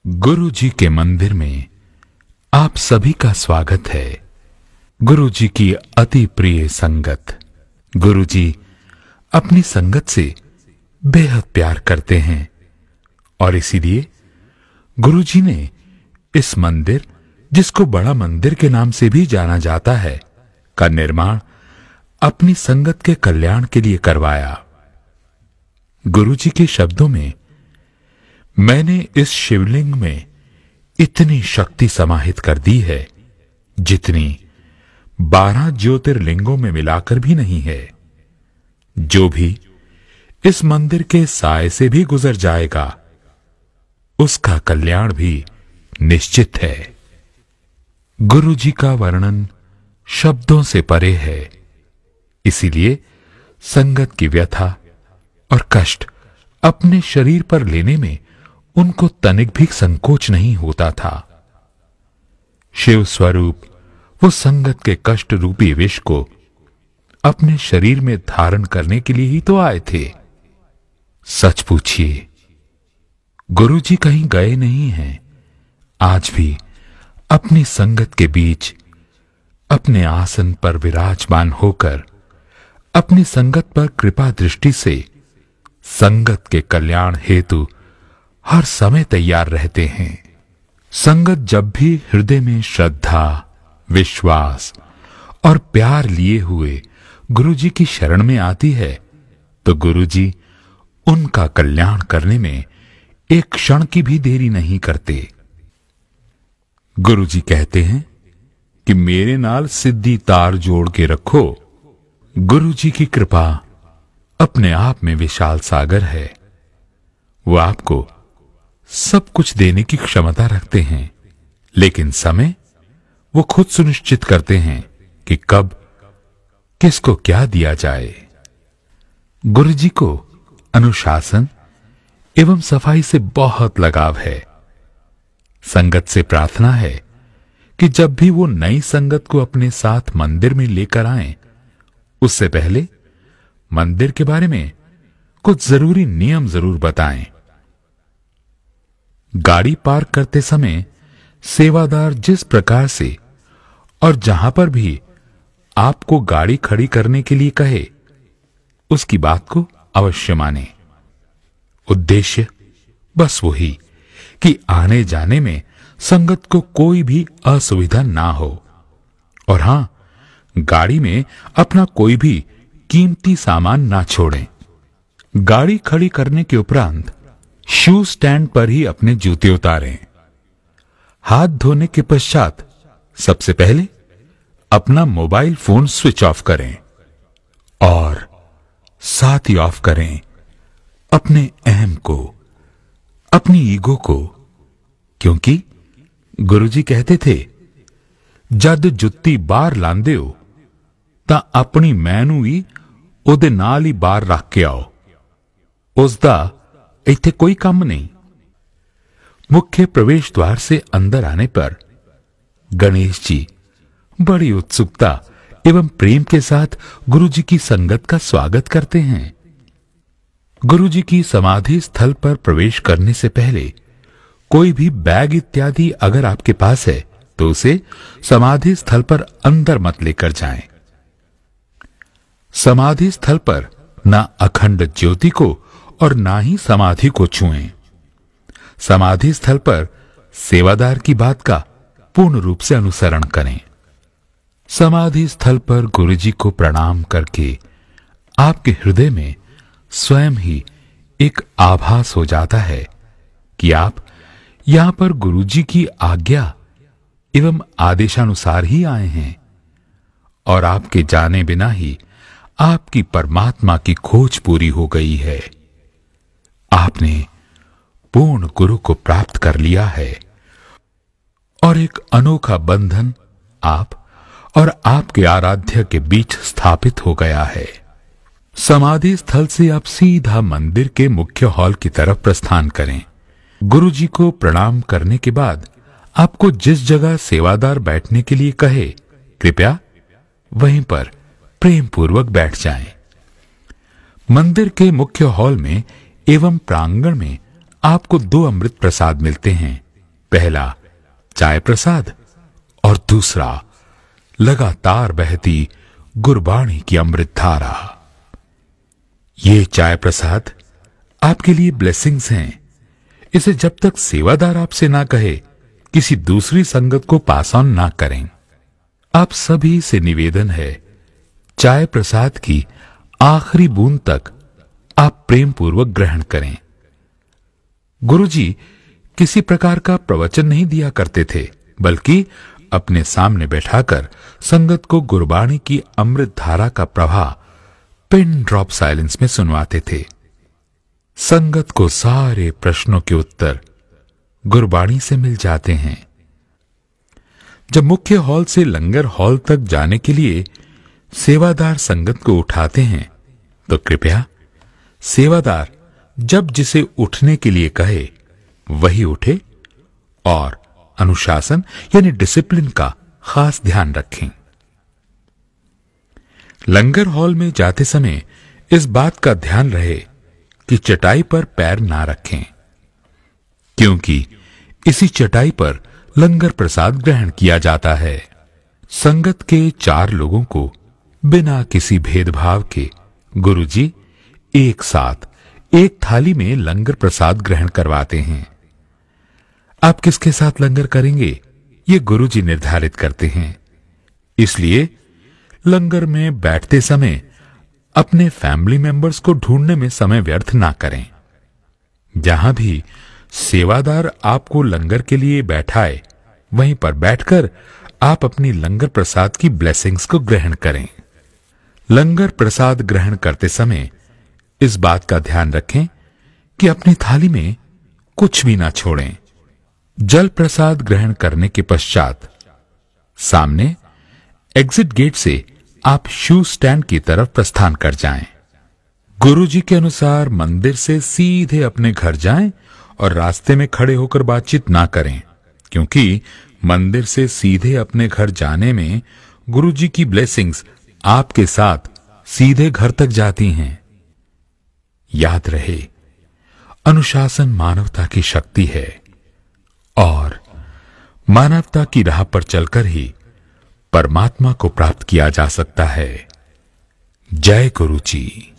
गुरु जी के मंदिर में आप सभी का स्वागत है। गुरु जी की अति प्रिय संगत। गुरु जी अपनी संगत से बेहद प्यार करते हैं और इसीलिए गुरु जी ने इस मंदिर, जिसको बड़ा मंदिर के नाम से भी जाना जाता है, का निर्माण अपनी संगत के कल्याण के लिए करवाया। गुरु जी के शब्दों में, मैंने इस शिवलिंग में इतनी शक्ति समाहित कर दी है जितनी 12 ज्योतिर्लिंगों में मिलाकर भी नहीं है। जो भी इस मंदिर के साए से भी गुजर जाएगा उसका कल्याण भी निश्चित है। गुरु जी का वर्णन शब्दों से परे है, इसीलिए संगत की व्यथा और कष्ट अपने शरीर पर लेने में उनको तनिक भी संकोच नहीं होता था। शिव स्वरूप वो संगत के कष्ट रूपी विष को अपने शरीर में धारण करने के लिए ही तो आए थे। सच पूछिए, गुरु जी कहीं गए नहीं हैं। आज भी अपनी संगत के बीच अपने आसन पर विराजमान होकर अपनी संगत पर कृपा दृष्टि से संगत के कल्याण हेतु हर समय तैयार रहते हैं। संगत जब भी हृदय में श्रद्धा, विश्वास और प्यार लिए हुए गुरु जी की शरण में आती है तो गुरु जी उनका कल्याण करने में एक क्षण की भी देरी नहीं करते। गुरु जी कहते हैं कि मेरे नाल सिद्धि तार जोड़ के रखो। गुरु जी की कृपा अपने आप में विशाल सागर है। वो आपको सब कुछ देने की क्षमता रखते हैं, लेकिन समय वो खुद सुनिश्चित करते हैं कि कब किसको क्या दिया जाए। गुरु जी को अनुशासन एवं सफाई से बहुत लगाव है। संगत से प्रार्थना है कि जब भी वो नई संगत को अपने साथ मंदिर में लेकर आएं, उससे पहले मंदिर के बारे में कुछ जरूरी नियम जरूर बताएं। गाड़ी पार्क करते समय सेवादार जिस प्रकार से और जहां पर भी आपको गाड़ी खड़ी करने के लिए कहे, उसकी बात को अवश्य माने। उद्देश्य बस वही कि आने जाने में संगत को कोई भी असुविधा ना हो। और हां, गाड़ी में अपना कोई भी कीमती सामान ना छोड़ें। गाड़ी खड़ी करने के उपरांत शू स्टैंड पर ही अपने जूते उतारें। हाथ धोने के पश्चात सबसे पहले अपना मोबाइल फोन स्विच ऑफ करें और साथ ही ऑफ करें अपने अहम को, अपनी ईगो को, क्योंकि गुरुजी कहते थे, जद जुत्ती बाहर लांदे हो तां अपनी मैं नूं भी उहदे नाल ही बाहर रख के आओ। उसदा इत्थे कोई काम नहीं। मुख्य प्रवेश द्वार से अंदर आने पर गणेश जी बड़ी उत्सुकता एवं प्रेम के साथ गुरु जी की संगत का स्वागत करते हैं। गुरु जी की समाधि स्थल पर प्रवेश करने से पहले कोई भी बैग इत्यादि अगर आपके पास है तो उसे समाधि स्थल पर अंदर मत लेकर जाएं। समाधि स्थल पर ना अखंड ज्योति को और ना ही समाधि को छुएं। समाधि स्थल पर सेवादार की बात का पूर्ण रूप से अनुसरण करें। समाधि स्थल पर गुरु जी को प्रणाम करके आपके हृदय में स्वयं ही एक आभास हो जाता है कि आप यहां पर गुरु जी की आज्ञा एवं आदेशानुसार ही आए हैं और आपके जाने बिना ही आपकी परमात्मा की खोज पूरी हो गई है। आपने पूर्ण गुरु को प्राप्त कर लिया है और एक अनोखा बंधन आप और आपके आराध्य के बीच स्थापित हो गया है। समाधि स्थल से आप सीधा मंदिर के मुख्य हॉल की तरफ प्रस्थान करें। गुरु जी को प्रणाम करने के बाद आपको जिस जगह सेवादार बैठने के लिए कहे, कृपया वहीं पर प्रेम पूर्वक बैठ जाएं। मंदिर के मुख्य हॉल में एवं प्रांगण में आपको 2 अमृत प्रसाद मिलते हैं, पहला चाय प्रसाद और दूसरा लगातार बहती गुरबाणी की अमृत धारा। ये चाय प्रसाद आपके लिए ब्लेसिंग्स हैं। इसे जब तक सेवादार आपसे ना कहे किसी दूसरी संगत को पास ऑन ना करें। आप सभी से निवेदन है, चाय प्रसाद की आखिरी बूंद तक आप प्रेम पूर्वक ग्रहण करें। गुरुजी किसी प्रकार का प्रवचन नहीं दिया करते थे, बल्कि अपने सामने बैठाकर संगत को गुरबाणी की अमृत धारा का प्रवाह पिन ड्रॉप साइलेंस में सुनवाते थे। संगत को सारे प्रश्नों के उत्तर गुरबाणी से मिल जाते हैं। जब मुख्य हॉल से लंगर हॉल तक जाने के लिए सेवादार संगत को उठाते हैं, तो कृपया सेवादार जब जिसे उठने के लिए कहे वही उठे और अनुशासन यानी डिसिप्लिन का खास ध्यान रखें। लंगर हॉल में जाते समय इस बात का ध्यान रहे कि चटाई पर पैर ना रखें, क्योंकि इसी चटाई पर लंगर प्रसाद ग्रहण किया जाता है। संगत के 4 लोगों को बिना किसी भेदभाव के गुरुजी एक साथ एक थाली में लंगर प्रसाद ग्रहण करवाते हैं। आप किसके साथ लंगर करेंगे ये गुरुजी निर्धारित करते हैं। इसलिए लंगर में बैठते समय अपने फैमिली मेंबर्स को ढूंढने में समय व्यर्थ ना करें। जहां भी सेवादार आपको लंगर के लिए बैठाए, वहीं पर बैठकर आप अपनी लंगर प्रसाद की ब्लेसिंग्स को ग्रहण करें। लंगर प्रसाद ग्रहण करते समय इस बात का ध्यान रखें कि अपनी थाली में कुछ भी ना छोड़ें। जल प्रसाद ग्रहण करने के पश्चात सामने एग्जिट गेट से आप शू स्टैंड की तरफ प्रस्थान कर जाएं। गुरुजी के अनुसार मंदिर से सीधे अपने घर जाएं और रास्ते में खड़े होकर बातचीत ना करें, क्योंकि मंदिर से सीधे अपने घर जाने में गुरुजी की ब्लेसिंग्स आपके साथ सीधे घर तक जाती हैं। याद रहे, अनुशासन मानवता की शक्ति है और मानवता की राह पर चलकर ही परमात्मा को प्राप्त किया जा सकता है। जय गुरु जी।